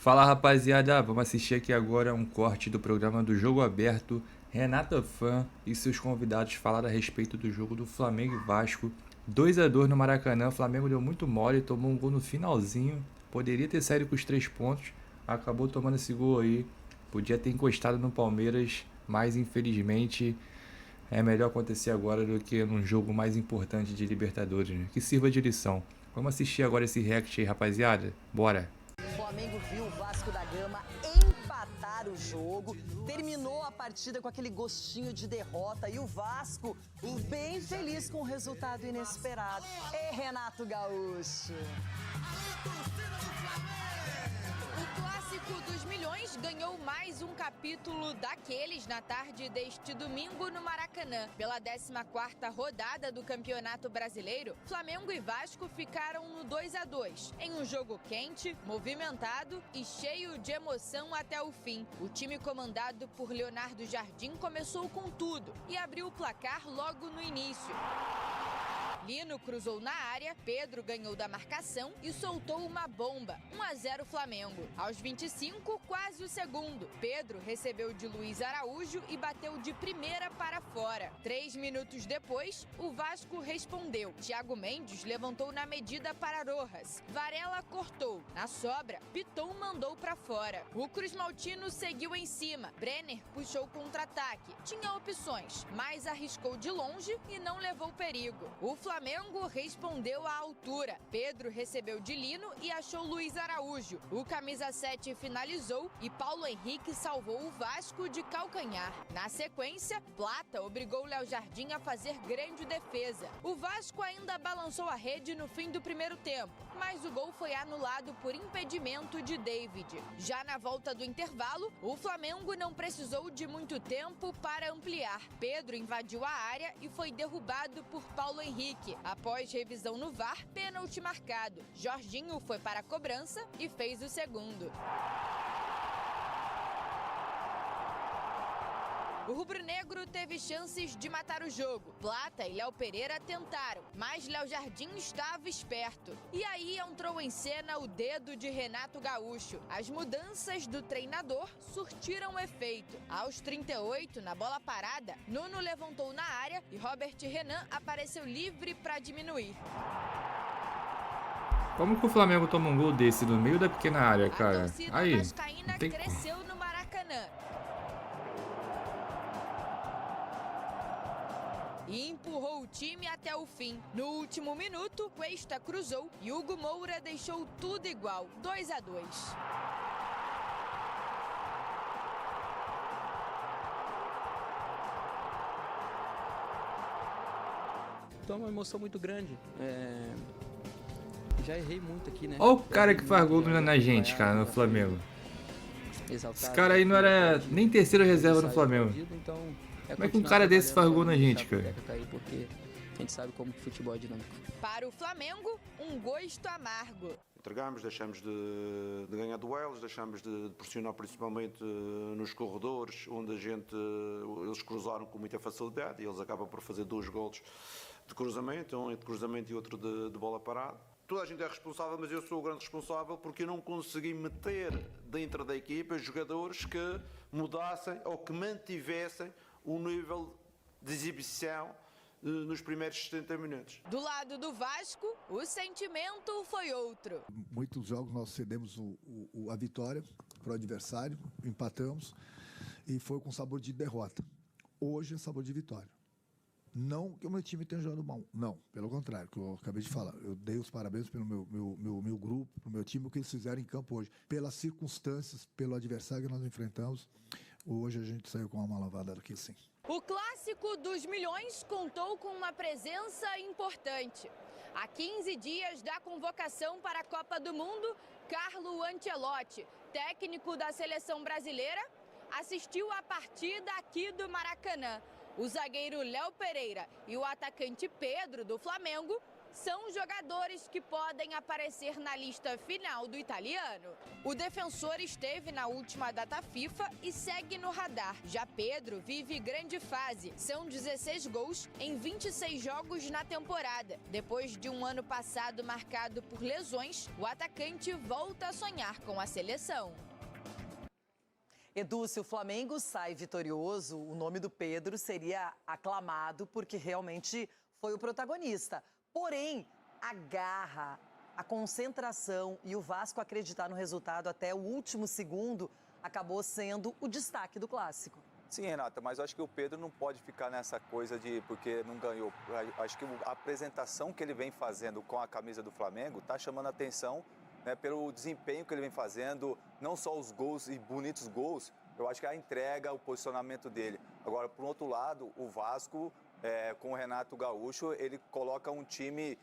Fala rapaziada, vamos assistir aqui agora um corte do programa do Jogo Aberto. Renata Fã e seus convidados falaram a respeito do jogo do Flamengo e Vasco. 2-2 no Maracanã, o Flamengo deu muito mole, tomou um gol no finalzinho. Poderia ter saído com os 3 pontos, acabou tomando esse gol aí. Podia ter encostado no Palmeiras, mas infelizmente é melhor acontecer agora do que num jogo mais importante de Libertadores, né? Que sirva de lição. Vamos assistir agora esse react aí, rapaziada? Bora! O Flamengo viu o Vasco da Gama empatar o jogo, terminou a partida com aquele gostinho de derrota e o Vasco bem feliz com o resultado inesperado. E Renato Gaúcho. O clássico dos milhões ganhou mais um capítulo daqueles na tarde deste domingo no Maracanã. Pela 14ª rodada do Campeonato Brasileiro, Flamengo e Vasco ficaram no 2-2, em um jogo quente, movimentado e cheio de emoção até o fim. O time comandado por Leonardo Jardim começou com tudo e abriu o placar logo no início. Lino cruzou na área, Pedro ganhou da marcação e soltou uma bomba. 1-0 Flamengo. Aos 25, quase o segundo. Pedro recebeu de Luiz Araújo e bateu de primeira para fora. 3 minutos depois, o Vasco respondeu. Thiago Mendes levantou na medida para Rojas. Varela cortou. Na sobra, Piton mandou para fora. O Cruz Maltino seguiu em cima. Brenner puxou contra-ataque. Tinha opções, mas arriscou de longe e não levou perigo. O Flamengo respondeu à altura. Pedro recebeu de Lino e achou Luiz Araújo. O camisa 7 finalizou e Paulo Henrique salvou o Vasco de calcanhar. Na sequência, Plata obrigou Léo Jardim a fazer grande defesa. O Vasco ainda balançou a rede no fim do primeiro tempo, mas o gol foi anulado por impedimento de David. Já na volta do intervalo, o Flamengo não precisou de muito tempo para ampliar. Pedro invadiu a área e foi derrubado por Paulo Henrique. Após revisão no VAR, pênalti marcado. Jorginho foi para a cobrança e fez o segundo. O rubro-negro teve chances de matar o jogo. Plata e Léo Pereira tentaram, mas Léo Jardim estava esperto. E aí entrou em cena o dedo de Renato Gaúcho. As mudanças do treinador surtiram efeito. Aos 38, na bola parada, Nuno levantou na área e Robert Renan apareceu livre para diminuir. Como que o Flamengo toma um gol desse no meio da pequena área, cara? A torcida Aí, vascaína não tem cresceu no Maracanã. E empurrou o time até o fim. No último minuto, Cuesta cruzou e Hugo Moura deixou tudo igual, 2-2. Então é uma emoção muito grande. Já errei muito aqui, né? Olha o cara que faz gol na gente, cara, no Flamengo. Esse cara aí não era nem terceiro reserva no Flamengo. Como é que um cara desse faz gol na gente, cara? Porque a gente sabe como que futebol é dinâmico. Para o Flamengo, um gosto amargo. Entregamos, deixamos de ganhar duelos, deixamos de pressionar principalmente nos corredores, onde eles cruzaram com muita facilidade e eles acabam por fazer 2 golos de cruzamento, um de cruzamento e outro de bola parada. Toda a gente é responsável, mas eu sou o grande responsável porque eu não consegui meter dentro da equipa jogadores que mudassem ou que mantivessem o nível de exibição nos primeiros 70 minutos. Do lado do Vasco, o sentimento foi outro. Muitos jogos nós cedemos a vitória para o adversário, empatamos e foi com sabor de derrota. Hoje é sabor de vitória. Não que o meu time tenha jogado mal, não, pelo contrário, que eu acabei de falar. Eu dei os parabéns pelo meu grupo, pelo meu time, o que eles fizeram em campo hoje. Pelas circunstâncias, pelo adversário que nós enfrentamos, hoje a gente saiu com uma lavada daqui sim. O clássico dos milhões contou com uma presença importante. Há 15 dias da convocação para a Copa do Mundo, Carlo Ancelotti, técnico da seleção brasileira, assistiu à partida aqui do Maracanã. O zagueiro Léo Pereira e o atacante Pedro, do Flamengo, são jogadores que podem aparecer na lista final do italiano. O defensor esteve na última data FIFA e segue no radar. Já Pedro vive grande fase. São 16 gols em 26 jogos na temporada. Depois de um ano passado marcado por lesões, o atacante volta a sonhar com a seleção. Edu, se o Flamengo sai vitorioso, o nome do Pedro seria aclamado porque realmente foi o protagonista. Porém, a garra, a concentração e o Vasco acreditar no resultado até o último segundo acabou sendo o destaque do clássico. Sim, Renata, mas eu acho que o Pedro não pode ficar nessa coisa de porque não ganhou. Acho que a apresentação que ele vem fazendo com a camisa do Flamengo está chamando a atenção, né, pelo desempenho que ele vem fazendo, não só os gols e bonitos gols, eu acho que a entrega, o posicionamento dele. Agora, por outro lado, o Vasco, com o Renato Gaúcho, ele coloca um time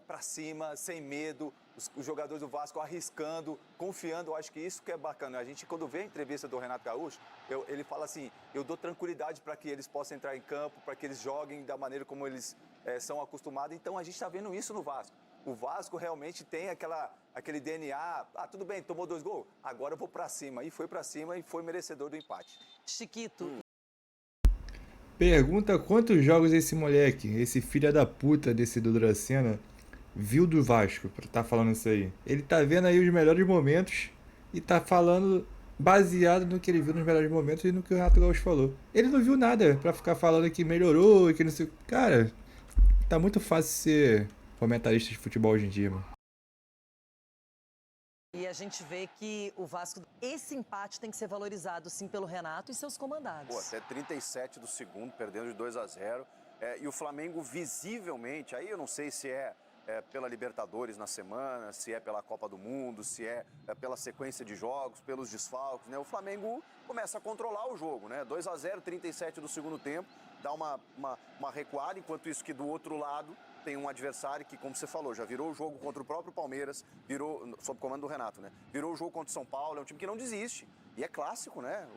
para cima, sem medo, os jogadores do Vasco arriscando, confiando. Eu acho que isso que é bacana. A gente, quando vê a entrevista do Renato Gaúcho, ele fala assim, eu dou tranquilidade para que eles possam entrar em campo, para que eles joguem da maneira como eles são acostumados. Então, a gente está vendo isso no Vasco. O Vasco realmente tem aquele DNA, tudo bem, tomou 2 gols, agora eu vou para cima. E foi para cima e foi merecedor do empate. Chiquito. Pergunta quantos jogos esse moleque, esse filho da puta desse Dudu Dracena, viu do Vasco pra tá falando isso aí. Ele tá vendo aí os melhores momentos e tá falando baseado no que ele viu nos melhores momentos e no que o Renato Gaúcho falou. Ele não viu nada pra ficar falando que melhorou e que não sei... Cara, tá muito fácil ser comentarista de futebol hoje em dia, mano. E a gente vê que o Vasco, esse empate tem que ser valorizado sim pelo Renato e seus comandados. Pô, até 37 do segundo, perdendo de 2-0. E o Flamengo visivelmente, aí eu não sei se é pela Libertadores na semana, se é pela Copa do Mundo, se é pela sequência de jogos, pelos desfalques, né? O Flamengo começa a controlar o jogo, né? 2-0, 37 do segundo tempo, dá uma recuada, enquanto isso que do outro lado tem um adversário que, como você falou, já virou o jogo contra o próprio Palmeiras, sob comando do Renato, né? Virou o jogo contra o São Paulo, é um time que não desiste. E é clássico, né?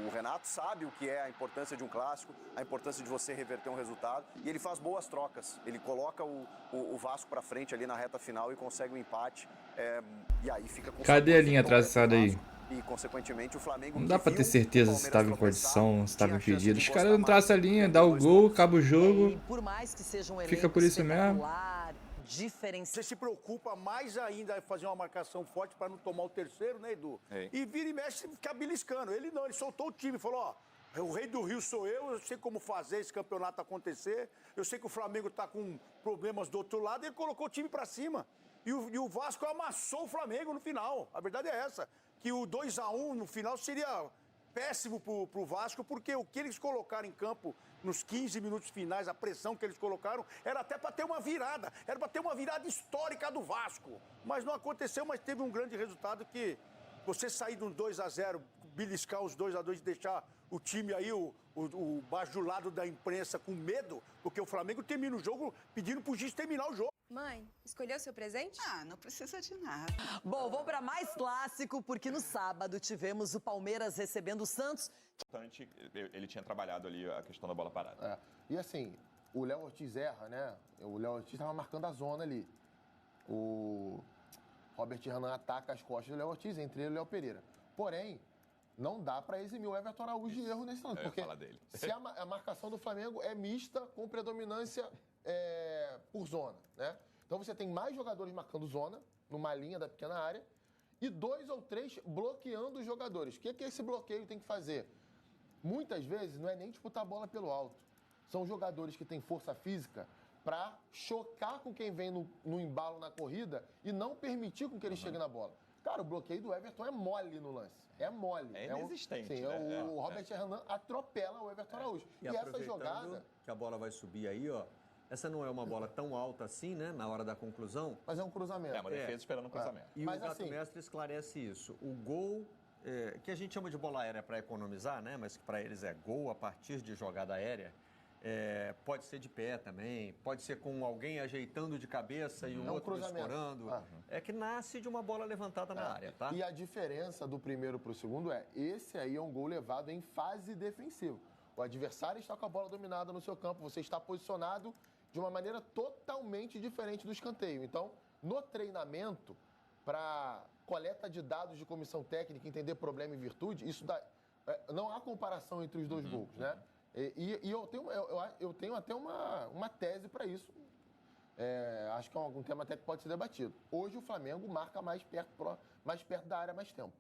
O Renato sabe o que é a importância de um clássico, a importância de você reverter um resultado, e ele faz boas trocas. Ele coloca o Vasco pra frente ali na reta final e consegue um empate. E aí fica com... Cadê a linha traçada aí? E, consequentemente, o Flamengo... Não dá pra ter certeza se estava em condição, se estava impedido. Os caras não traçam a linha, dá o gol, acaba o jogo. Por mais que seja um Fica por isso mesmo. Você se preocupa mais ainda em fazer uma marcação forte para não tomar o terceiro, né, Edu? E vira e mexe e fica beliscando. Ele não, ele soltou o time, falou, ó, o rei do Rio sou eu sei como fazer esse campeonato acontecer, eu sei que o Flamengo tá com problemas do outro lado, ele colocou o time para cima. E o Vasco amassou o Flamengo no final. A verdade é essa, que o 2-1 no final seria péssimo pro Vasco, porque o que eles colocaram em campo nos 15 minutos finais, a pressão que eles colocaram, era até para ter uma virada. Era para ter uma virada histórica do Vasco. Mas não aconteceu, mas teve um grande resultado que você sair de um 2-0, beliscar os 2-2 e deixar o time aí, o bajulado da imprensa com medo, porque o Flamengo termina o jogo pedindo pro juiz terminar o jogo. Mãe, escolheu seu presente? Não precisa de nada. Bom, vamos para mais clássico, porque no sábado tivemos o Palmeiras recebendo o Santos. Ele tinha trabalhado ali a questão da bola parada. E assim, o Léo Ortiz erra, né? O Léo Ortiz estava marcando a zona ali. O Robert Renan ataca as costas do Léo Ortiz, entre ele e o Léo Pereira. Porém, não dá para eximir o Everton Araújo de erro nesse lance. Porque se a marcação do Flamengo é mista com predominância por zona, né? Então você tem mais jogadores marcando zona, numa linha da pequena área, e 2 ou 3 bloqueando os jogadores. O que esse bloqueio tem que fazer? Muitas vezes não é nem disputar a bola pelo alto. São jogadores que têm força física para chocar com quem vem no embalo na corrida e não permitir com que ele chegue na bola. Cara, o bloqueio do Everton é mole no lance. É mole. É inexistente. Sim, né? O Robert Renan atropela o Everton Araújo. E essa jogada... que a bola vai subir aí, ó. Essa não é uma bola tão alta assim, né? Na hora da conclusão. Mas é um cruzamento. É uma defesa esperando um cruzamento. E mas o Gato Mestre esclarece isso. O gol, que a gente chama de bola aérea para economizar, né? Mas que para eles é gol a partir de jogada aérea. Pode ser de pé também, pode ser com alguém ajeitando de cabeça e o outro escorando. É que nasce de uma bola levantada na área, tá? E a diferença do primeiro para o segundo esse aí é um gol levado em fase defensiva. O adversário está com a bola dominada no seu campo, você está posicionado de uma maneira totalmente diferente do escanteio. Então, no treinamento, para coleta de dados de comissão técnica, entender problema e virtude, isso dá, não há comparação entre os dois gols, né? E eu tenho até uma tese para isso. Acho que é um tema até que pode ser debatido. Hoje o Flamengo marca mais perto da área mais tempo.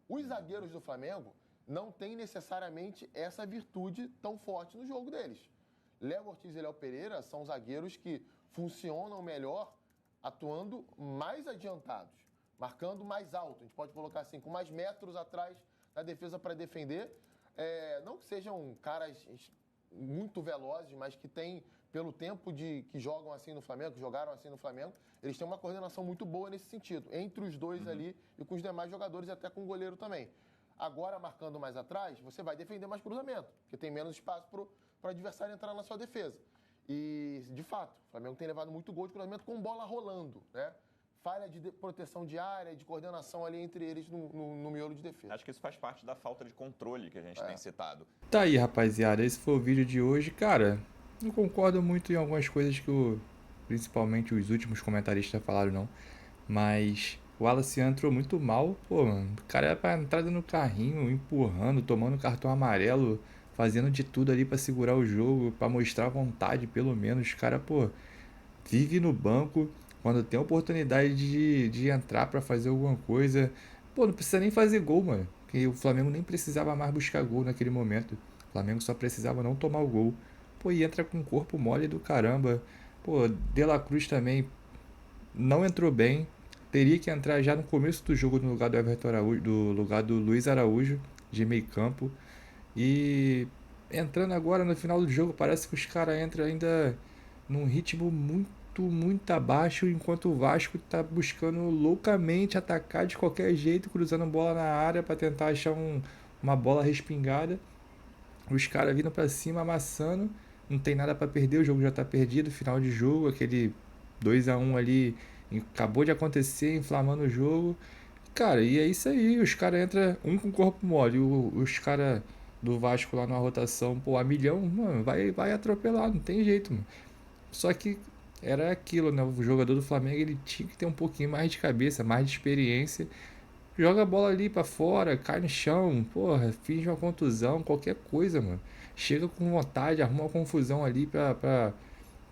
Os zagueiros do Flamengo não têm necessariamente essa virtude tão forte no jogo deles. Léo Ortiz e Léo Pereira são zagueiros que funcionam melhor atuando mais adiantados, marcando mais alto. A gente pode colocar assim, com mais metros atrás da defesa para defender. Não que sejam caras muito velozes, mas que têm, pelo tempo que jogam assim no Flamengo, que jogaram assim no Flamengo, eles têm uma coordenação muito boa nesse sentido, entre os dois ali e com os demais jogadores e até com o goleiro também. Agora, marcando mais atrás, você vai defender mais cruzamento, porque tem menos espaço para o adversário entrar na sua defesa. E, de fato, o Flamengo tem levado muito gol de cruzamento com bola rolando, né? Falha de proteção de área, de coordenação ali entre eles no miolo de defesa. Acho que isso faz parte da falta de controle que a gente tem citado. Tá aí, rapaziada, esse foi o vídeo de hoje. Cara, não concordo muito em algumas coisas que principalmente os últimos comentaristas falaram, não. Mas o Wallace entrou muito mal, pô, mano. O cara era pra entrar no carrinho, empurrando, tomando cartão amarelo, fazendo de tudo ali pra segurar o jogo, pra mostrar vontade, pelo menos. O cara, pô, vive no banco. Quando tem a oportunidade de entrar pra fazer alguma coisa, pô, não precisa nem fazer gol, mano. Porque o Flamengo nem precisava mais buscar gol naquele momento. O Flamengo só precisava não tomar o gol. Pô, e entra com um corpo mole do caramba. Pô, De La Cruz também não entrou bem. Teria que entrar já no começo do jogo no lugar do Everton Araújo, do lugar do Luiz Araújo, de meio campo. E entrando agora no final do jogo, parece que os caras entram ainda num ritmo muito abaixo, enquanto o Vasco tá buscando loucamente atacar de qualquer jeito, cruzando bola na área para tentar achar uma bola respingada. Os caras vindo para cima, amassando, não tem nada para perder, o jogo já tá perdido, final de jogo, aquele 2-1 ali acabou de acontecer, inflamando o jogo. Cara, e é isso aí, os caras entram um com o corpo mole, os caras do Vasco lá na rotação, pô, a milhão, mano, vai atropelar, não tem jeito, mano. Só que era aquilo, né? O jogador do Flamengo, ele tinha que ter um pouquinho mais de cabeça, mais de experiência. Joga a bola ali pra fora, cai no chão, porra, finge uma contusão, qualquer coisa, mano. Chega com vontade, arruma uma confusão ali pra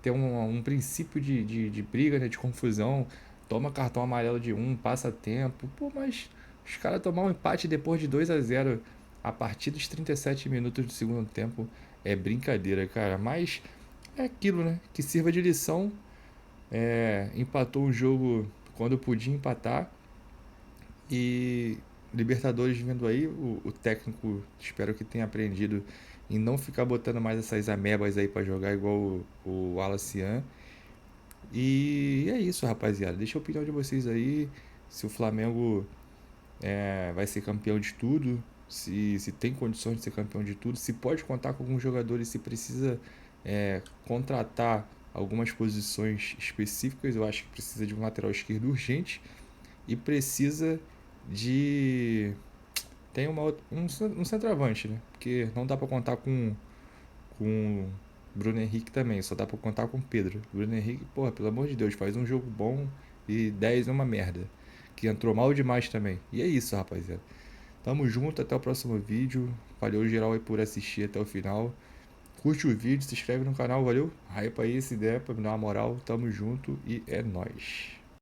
ter um princípio de briga, né? De confusão. Toma cartão amarelo de passa tempo. Pô, mas os caras tomar um empate depois de 2-0 a partir dos 37 minutos do segundo tempo é brincadeira, cara. Mas é aquilo, né? Que sirva de lição. Empatou um jogo quando podia empatar. E Libertadores vindo aí, o técnico espero que tenha aprendido em não ficar botando mais essas amebas aí pra jogar igual o Alacian. E é isso, rapaziada. Deixa a opinião de vocês aí. Se o Flamengo vai ser campeão de tudo, se tem condições de ser campeão de tudo, se pode contar com alguns jogadores, se precisa contratar algumas posições específicas. Eu acho que precisa de um lateral esquerdo urgente e precisa tem um centroavante, né? Porque não dá pra contar com Bruno Henrique também, só dá pra contar com Pedro. Bruno Henrique, porra, pelo amor de Deus, faz um jogo bom e 10 é uma merda, que entrou mal demais também. E é isso, rapaziada. Tamo junto, até o próximo vídeo. Valeu geral aí por assistir até o final. Curte o vídeo, se inscreve no canal, valeu? Hypa aí essa ideia pra me dar uma moral. Tamo junto e é nóis.